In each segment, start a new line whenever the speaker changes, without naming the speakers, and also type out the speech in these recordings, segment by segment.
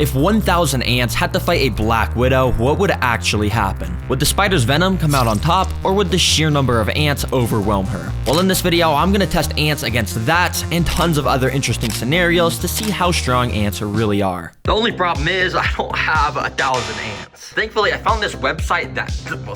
If 1,000 ants had to fight a black widow, what would actually happen? Would the spider's venom come out on top, or would the sheer number of ants overwhelm her? Well, in this video, I'm going to test ants against that and tons of other interesting scenarios to see how strong ants really are. The only problem is I don't have 1,000 ants. Thankfully, I found this website that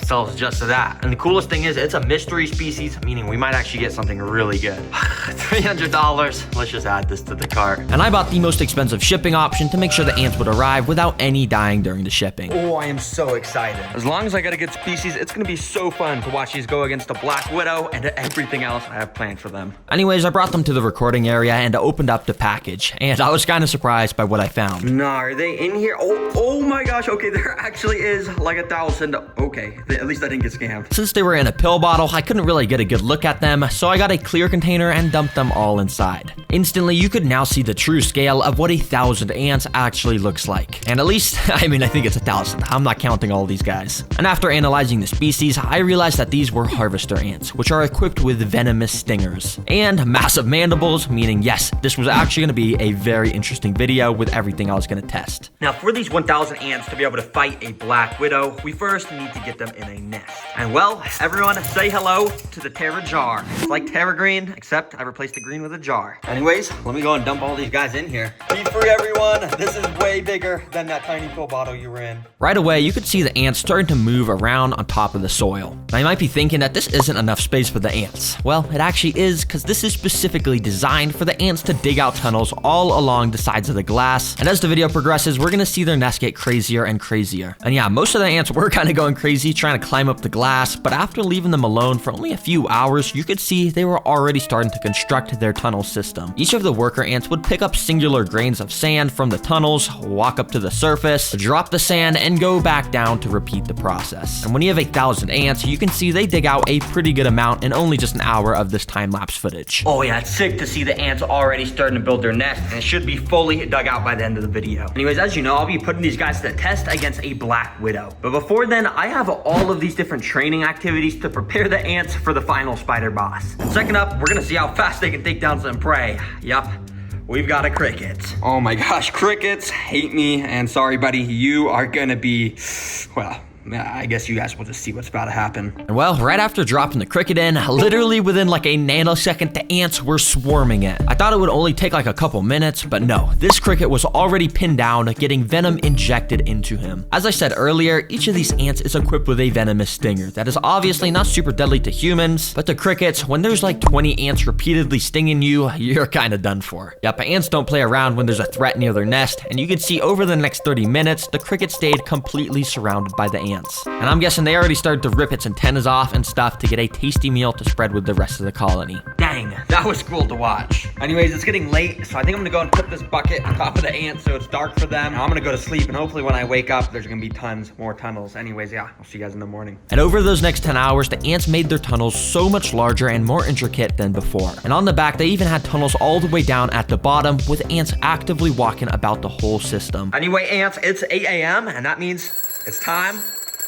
sells just that. And the coolest thing is it's a mystery species, meaning we might actually get something really good. $300. Let's just add this to the cart. And I bought the most expensive shipping option to make sure the ants would arrive without any dying during the shipping. Oh, I am so excited. As long as I get a good species, it's gonna be so fun to watch these go against a black widow and everything else I have planned for them. Anyways, I brought them to the recording area and opened up the package, and I was kind of surprised by what I found. Nah, are they in here? Oh my gosh, okay, there actually is like 1,000. Okay, at least I didn't get scammed. Since they were in a pill bottle, I couldn't really get a good look at them, so I got a clear container and dumped them all inside. Instantly, you could now see the true scale of what 1,000 ants actually looks like. And at least, I think it's 1,000. I'm not counting all these guys. And after analyzing the species, I realized that these were harvester ants, which are equipped with venomous stingers and massive mandibles, meaning yes, this was actually going to be a very interesting video with everything I was going to test. Now, for these 1,000 ants to be able to fight a black widow, we first need to get them in a nest. And well, everyone say hello to the Terra jar. It's like TerraGreen, except I replaced the green with a jar. Anyways, let me go and dump all these guys in here. Be free, everyone. This is way bigger than that tiny pill bottle you were in. Right away, you could see the ants starting to move around on top of the soil. Now, you might be thinking that this isn't enough space for the ants. Well, it actually is, because this is specifically designed for the ants to dig out tunnels all along the sides of the glass. And as the video progresses, we're gonna see their nest get crazier and crazier. And yeah, most of the ants were kind of going crazy trying to climb up the glass, but after leaving them alone for only a few hours, you could see they were already starting to construct their tunnel system. Each of the worker ants would pick up singular grains of sand from the tunnels, walk up to the surface, drop the sand, and go back down to repeat the process. And when you have 1,000 ants, you can see they dig out a pretty good amount in only just an hour of this time-lapse footage. Oh yeah, it's sick to see the ants already starting to build their nest, and it should be fully dug out by the end of the video. Anyways, as you know, I'll be putting these guys to the test against a black widow. But before then, I have all of these different training activities to prepare the ants for the final spider boss. Second up, we're gonna see how fast they can take down some prey. Yup. We've got a cricket. Oh my gosh, crickets hate me, and sorry buddy, you are gonna be, well, I guess you guys will just see what's about to happen. And well, right after dropping the cricket in, literally within like a nanosecond, the ants were swarming it. I thought it would only take like a couple minutes, but no, this cricket was already pinned down, getting venom injected into him. As I said earlier, each of these ants is equipped with a venomous stinger that is obviously not super deadly to humans, but to crickets, when there's like 20 ants repeatedly stinging you, you're kind of done for. Yep, ants don't play around when there's a threat near their nest, and you can see over the next 30 minutes, the cricket stayed completely surrounded by the ants. And I'm guessing they already started to rip its antennas off and stuff to get a tasty meal to spread with the rest of the colony. Dang, that was cool to watch. Anyways, it's getting late, so I think I'm gonna go and put this bucket on top of the ants so it's dark for them. And I'm gonna go to sleep, and hopefully when I wake up, there's gonna be tons more tunnels. Anyways, yeah, I'll see you guys in the morning. And over those next 10 hours, the ants made their tunnels so much larger and more intricate than before. And on the back, they even had tunnels all the way down at the bottom, with ants actively walking about the whole system. Anyway, ants, it's 8 a.m., and that means it's time.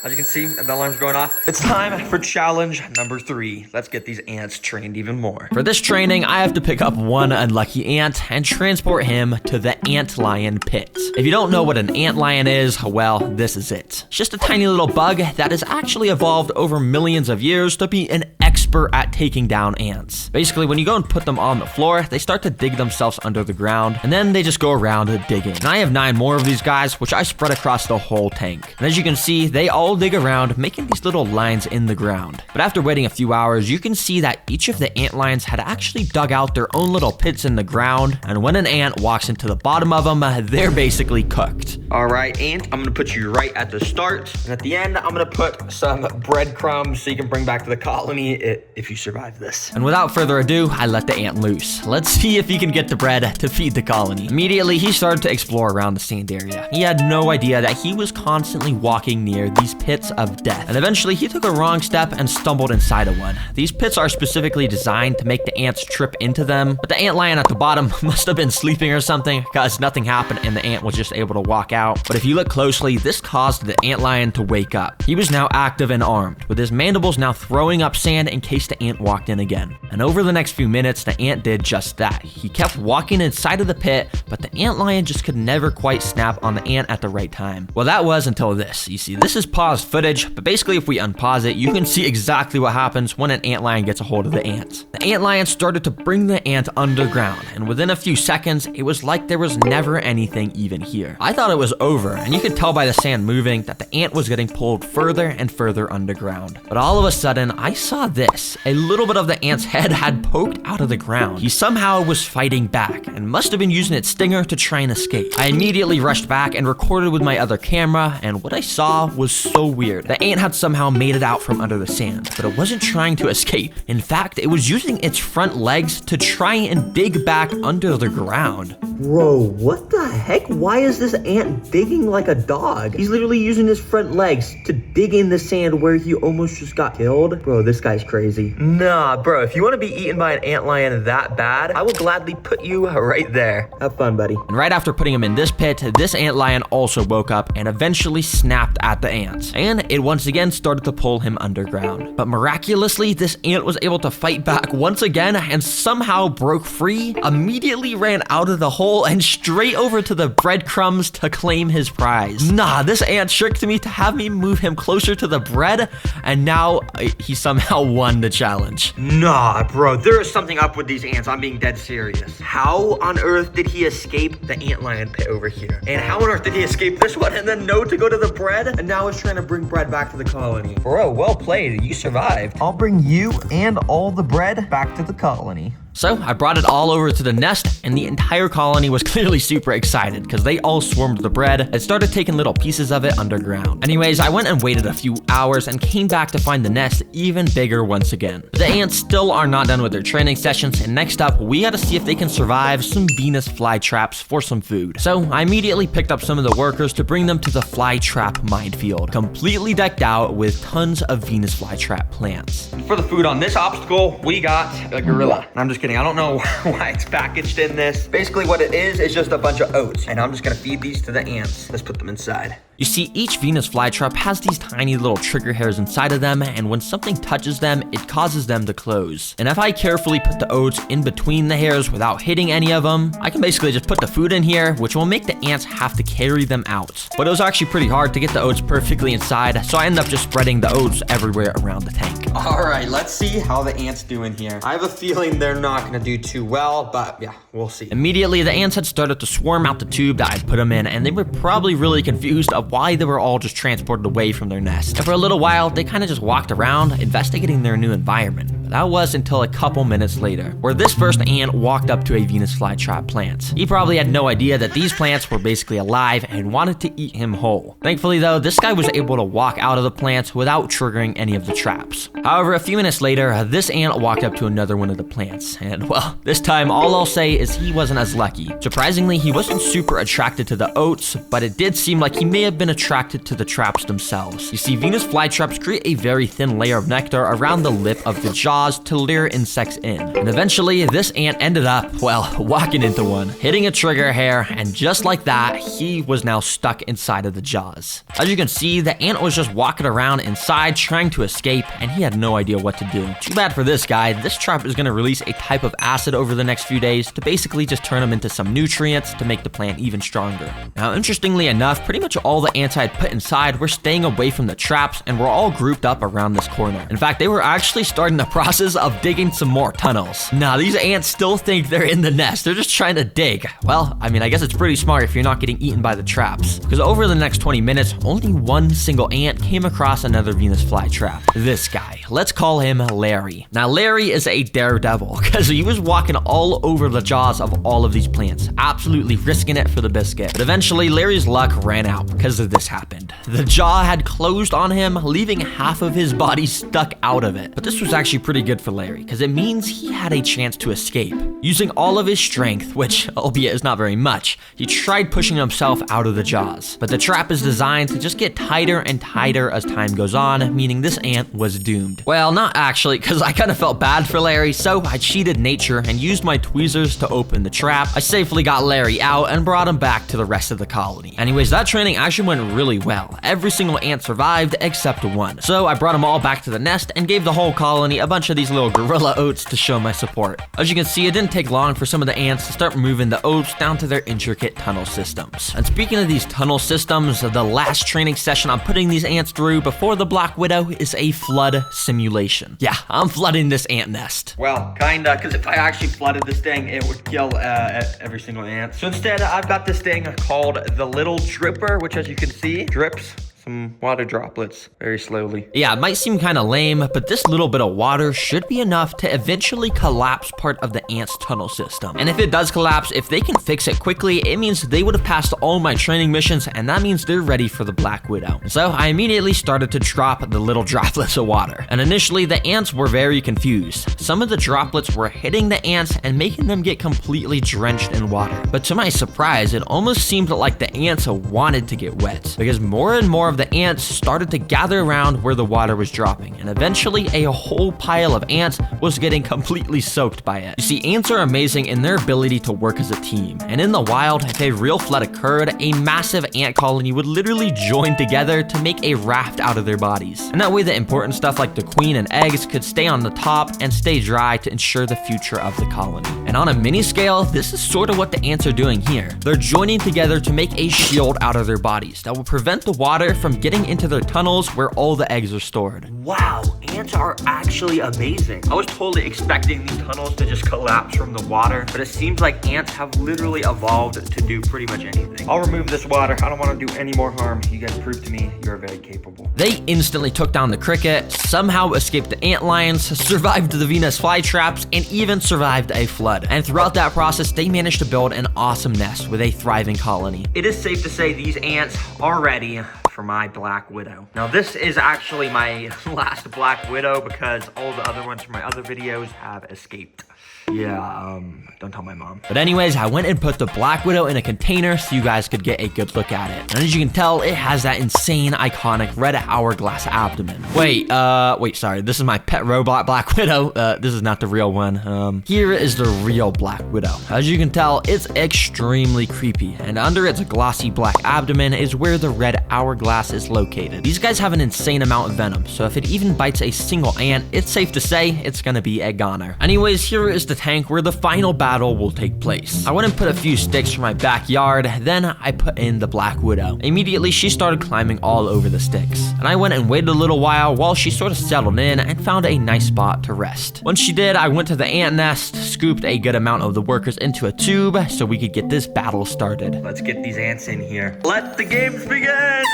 As you can see, the alarm's going off. It's time for challenge number 3. Let's get these ants trained even more. For this training, I have to pick up one unlucky ant and transport him to the ant lion pit. If you don't know what an ant lion is, well, this is it. It's just a tiny little bug that has actually evolved over millions of years to be an expert at taking down ants. Basically, when you go and put them on the floor, they start to dig themselves under the ground, and then they just go around digging. And I have 9 more of these guys, which I spread across the whole tank. And as you can see, they all dig around, making these little lines in the ground. But after waiting a few hours, you can see that each of the ant lions had actually dug out their own little pits in the ground, and when an ant walks into the bottom of them, they're basically cooked. All right, ant, I'm gonna put you right at the start, and at the end, I'm gonna put some breadcrumbs so you can bring back to the colony if you survive this. And without further ado, I let the ant loose. Let's see if he can get the bread to feed the colony. Immediately, he started to explore around the sand area. He had no idea that he was constantly walking near these pits of death. And eventually he took a wrong step and stumbled inside of one. These pits are specifically designed to make the ants trip into them, but the antlion at the bottom must have been sleeping or something, because nothing happened and the ant was just able to walk out. But if you look closely, this caused the antlion to wake up. He was now active and armed, with his mandibles now throwing up sand in case the ant walked in again. And over the next few minutes, the ant did just that. He kept walking inside of the pit, but the antlion just could never quite snap on the ant at the right time. Well, that was until this. You see, this is paused footage, but basically if we unpause it, you can see exactly what happens when an antlion gets a hold of the ant. The antlion started to bring the ant underground, and within a few seconds, it was like there was never anything even here. I thought it was over, and you could tell by the sand moving that the ant was getting pulled further and further underground. But all of a sudden, I saw this. A little bit of the ant's head had poked out of the ground. He somehow was fighting back, and must have been using its stinger to try and escape. I immediately rushed back and recorded with my other camera, and what I saw was so weird. The ant had somehow made it out from under the sand, but it wasn't trying to escape. In fact, it was using its front legs to try and dig back under the ground.
Bro, what the heck? Why is this ant digging like a dog? He's literally using his front legs to dig in the sand where he almost just got killed. Bro, this guy's crazy. Nah, bro, if you want to be eaten by an antlion that bad, I will gladly put you right there. Have fun, buddy.
And right after putting him in this pit, this antlion also woke up and eventually snapped at the ant. And it once again started to pull him underground. But miraculously, this ant was able to fight back once again and somehow broke free, immediately ran out of the hole and straight over to the breadcrumbs to claim his prize. Nah, this ant tricked me to have me move him closer to the bread, and now he somehow won the challenge.
Nah, bro, there is something up with these ants. I'm being dead serious. How on earth did he escape the antlion pit over here? And how on earth did he escape this one and then know to go to the bread? And now he's trying to bring bread back to the colony. Bro, well played. You survived. I'll bring you and all the bread back to the colony.
So I brought it all over to the nest, and the entire colony was clearly super excited because they all swarmed the bread and started taking little pieces of it underground. Anyways, I went and waited a few hours and came back to find the nest even bigger once again. The ants still are not done with their training sessions, and next up, we gotta see if they can survive some Venus flytraps for some food. So I immediately picked up some of the workers to bring them to the flytrap minefield, completely decked out with tons of Venus flytrap plants.
For the food on this obstacle, we got a gorilla. I'm just kidding. I don't know why it's packaged in this. Basically what it is just a bunch of oats, and I'm just gonna feed these to the ants. Let's put them inside.
You see, each Venus flytrap has these tiny little trigger hairs inside of them, and when something touches them, it causes them to close. And if I carefully put the oats in between the hairs without hitting any of them, I can basically just put the food in here, which will make the ants have to carry them out. But it was actually pretty hard to get the oats perfectly inside, so I ended up just spreading the oats everywhere around the tank.
All right, let's see how the ants do in here. I have a feeling they're not gonna do too well, but yeah, we'll see.
Immediately, the ants had started to swarm out the tube that I'd put them in, and they were probably really confused of why they were all just transported away from their nest. And for a little while, they kind of just walked around, investigating their new environment. But that was until a couple minutes later, where this first ant walked up to a Venus flytrap plant. He probably had no idea that these plants were basically alive and wanted to eat him whole. Thankfully though, this guy was able to walk out of the plants without triggering any of the traps. However, a few minutes later, this ant walked up to another one of the plants, and well, this time all I'll say is he wasn't as lucky. Surprisingly, he wasn't super attracted to the oats, but it did seem like he may have been attracted to the traps themselves. You see, Venus flytraps create a very thin layer of nectar around the lip of the jaws to lure insects in. And eventually, this ant ended up, well, walking into one, hitting a trigger hair, and just like that, he was now stuck inside of the jaws. As you can see, the ant was just walking around inside trying to escape, and he had no idea what to do. Too bad for this guy. This trap is going to release a type of acid over the next few days to basically just turn him into some nutrients to make the plant even stronger. Now, interestingly enough, pretty much all the ants I had put inside were staying away from the traps and were all grouped up around this corner. In fact, they were actually starting the process of digging some more tunnels. Now, these ants still think they're in the nest. They're just trying to dig. Well, I mean, I guess it's pretty smart if you're not getting eaten by the traps. Because over the next 20 minutes, only one single ant came across another Venus flytrap. This guy. Let's call him Larry. Now, Larry is a daredevil because he was walking all over the jaws of all of these plants, absolutely risking it for the biscuit. But eventually, Larry's luck ran out because of this happened. The jaw had closed on him, leaving half of his body stuck out of it. But this was actually pretty pretty good for Larry, because it means he had a chance to escape. Using all of his strength, which, albeit is not very much, he tried pushing himself out of the jaws. But the trap is designed to just get tighter and tighter as time goes on, meaning this ant was doomed. Well, not actually, because I kind of felt bad for Larry, so I cheated nature and used my tweezers to open the trap. I safely got Larry out and brought him back to the rest of the colony. Anyways, that training actually went really well. Every single ant survived except one. So I brought them all back to the nest and gave the whole colony a bunch of these little gorilla oats to show my support. As you can see, it didn't take long for some of the ants to start moving the oats down to their intricate tunnel systems. And speaking of these tunnel systems, the last training session I'm putting these ants through before the Black Widow is a flood simulation. Yeah, I'm flooding this ant nest.
Well, kinda, because if I actually flooded this thing, it would kill every single ant. So instead, I've got this thing called the Little Dripper, which as you can see, drips some water droplets very slowly.
Yeah, it might seem kind of lame, but this little bit of water should be enough to eventually collapse part of the ants' tunnel system. And if it does collapse, if they can fix it quickly, it means they would have passed all my training missions, and that means they're ready for the Black Widow. So I immediately started to drop the little droplets of water. And initially, the ants were very confused. Some of the droplets were hitting the ants and making them get completely drenched in water. But to my surprise, it almost seemed like the ants wanted to get wet, because more and more of the ants started to gather around where the water was dropping, and eventually a whole pile of ants was getting completely soaked by it. You see, ants are amazing in their ability to work as a team, and in the wild, if a real flood occurred, a massive ant colony would literally join together to make a raft out of their bodies. And that way the important stuff like the queen and eggs could stay on the top and stay dry to ensure the future of the colony. And on a mini scale, this is sort of what the ants are doing here. They're joining together to make a shield out of their bodies that will prevent the water from getting into their tunnels where all the eggs are stored.
Wow, ants are actually amazing. I was totally expecting these tunnels to just collapse from the water, but it seems like ants have literally evolved to do pretty much anything. I'll remove this water. I don't want to do any more harm. You guys proved to me you're very capable.
They instantly took down the cricket, somehow escaped the ant lions, survived the Venus flytraps, and even survived a flood. And throughout that process, they managed to build an awesome nest with a thriving colony.
It is safe to say these ants are ready for my Black Widow. Now this is actually my last Black Widow because all the other ones from my other videos have escaped. Yeah, don't tell my mom.
But anyways, I went and put the Black Widow in a container so you guys could get a good look at it. And as you can tell, it has that insane, iconic red hourglass abdomen. Wait, sorry, this is my pet robot Black Widow. This is not the real one. Here is the real Black Widow. As you can tell, it's extremely creepy, and under its glossy black abdomen is where the red hourglass is located. These guys have an insane amount of venom, so if it even bites a single ant, it's safe to say it's gonna be a goner. Anyways, here is the tank where the final battle will take place. I went and put a few sticks from my backyard, then I put in the Black Widow. Immediately, she started climbing all over the sticks, and I went and waited a little while she sort of settled in and found a nice spot to rest. Once she did, I went to the ant nest, scooped a good amount of the workers into a tube so we could get this battle started.
Let's get these ants in here. Let the games begin!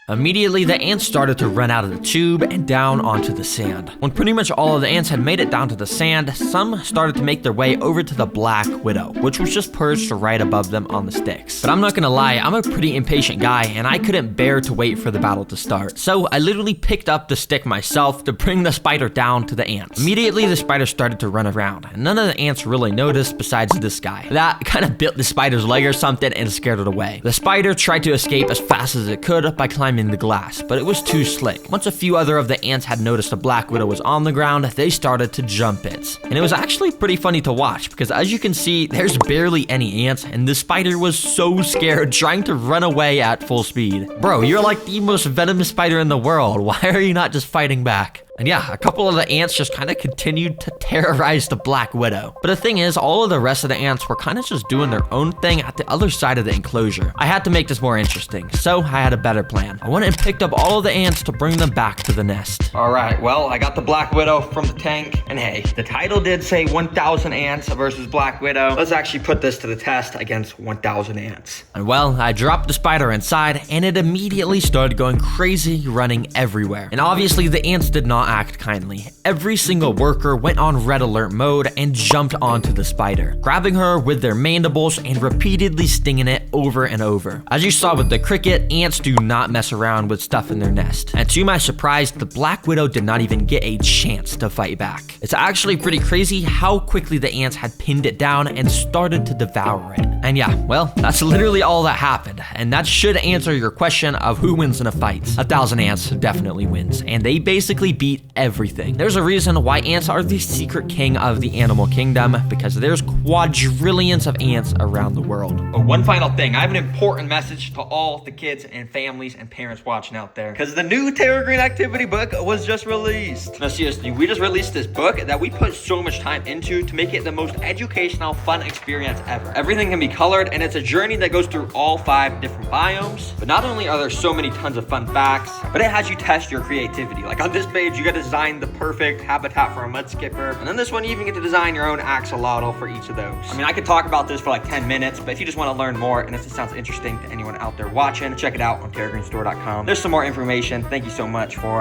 Immediately, the ants started to run out of the tube and down onto the sand. When pretty much all of the ants had made it down to the sand, some started to make their way over to the Black Widow, which was just perched right above them on the sticks. But I'm not gonna lie, I'm a pretty impatient guy, and I couldn't bear to wait for the battle to start. So I literally picked up the stick myself to bring the spider down to the ants. Immediately, the spider started to run around, and none of the ants really noticed besides this guy. That kind of bit the spider's leg or something and scared it away. The spider tried to escape as fast as it could by climbing the glass, but it was too slick. Once a few other of the ants had noticed the Black Widow was on the ground, they started to jump it. And it was actually pretty funny to watch because as you can see, there's barely any ants and the spider was so scared trying to run away at full speed. Bro, you're like the most venomous spider in the world. Why are you not just fighting back? And yeah, a couple of the ants just kind of continued to terrorize the Black Widow. But the thing is, all of the rest of the ants were kind of just doing their own thing at the other side of the enclosure. I had to make this more interesting, so I had a better plan. I went and picked up all of the ants to bring them back to the nest.
All right, well, I got the Black Widow from the tank, and hey, the title did say 1,000 ants versus Black Widow. Let's actually put this to the test against 1,000 ants.
And well, I dropped the spider inside, and it immediately started going crazy, running everywhere. And obviously, the ants did not act kindly. Every single worker went on red alert mode and jumped onto the spider, grabbing her with their mandibles and repeatedly stinging it over and over. As you saw with the cricket, ants do not mess around with stuff in their nest. And to my surprise, the Black Widow did not even get a chance to fight back. It's actually pretty crazy how quickly the ants had pinned it down and started to devour it. And yeah, well, that's literally all that happened. And that should answer your question of who wins in a fight. 1,000 ants definitely wins, and they basically beat everything. There's a reason why ants are the secret king of the animal kingdom, because there's quadrillions of ants around the world.
Oh, one final thing. I have an important message to all the kids and families and parents watching out there, because the new TerraGreen activity book was just released. No, seriously, we just released this book that we put so much time into to make it the most educational, fun experience ever. Everything can be colored, and it's a journey that goes through all 5 different biomes. But not only are there so many tons of fun facts, but it has you test your creativity. Like on this page, you got to design the perfect habitat for a mud skipper. And then this one, you even get to design your own axolotl for each of those. I mean, I could talk about this for like 10 minutes, but if you just want to learn more, and if this sounds interesting to anyone out there watching, check it out on TerraGreenStore.com. There's some more information. Thank you so much for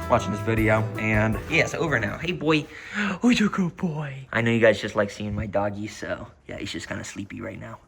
watching this video. And yeah, it's over now. Hey, boy. Who's your good boy? I know you guys just like seeing my doggy, so yeah, he's just kind of sleepy right now.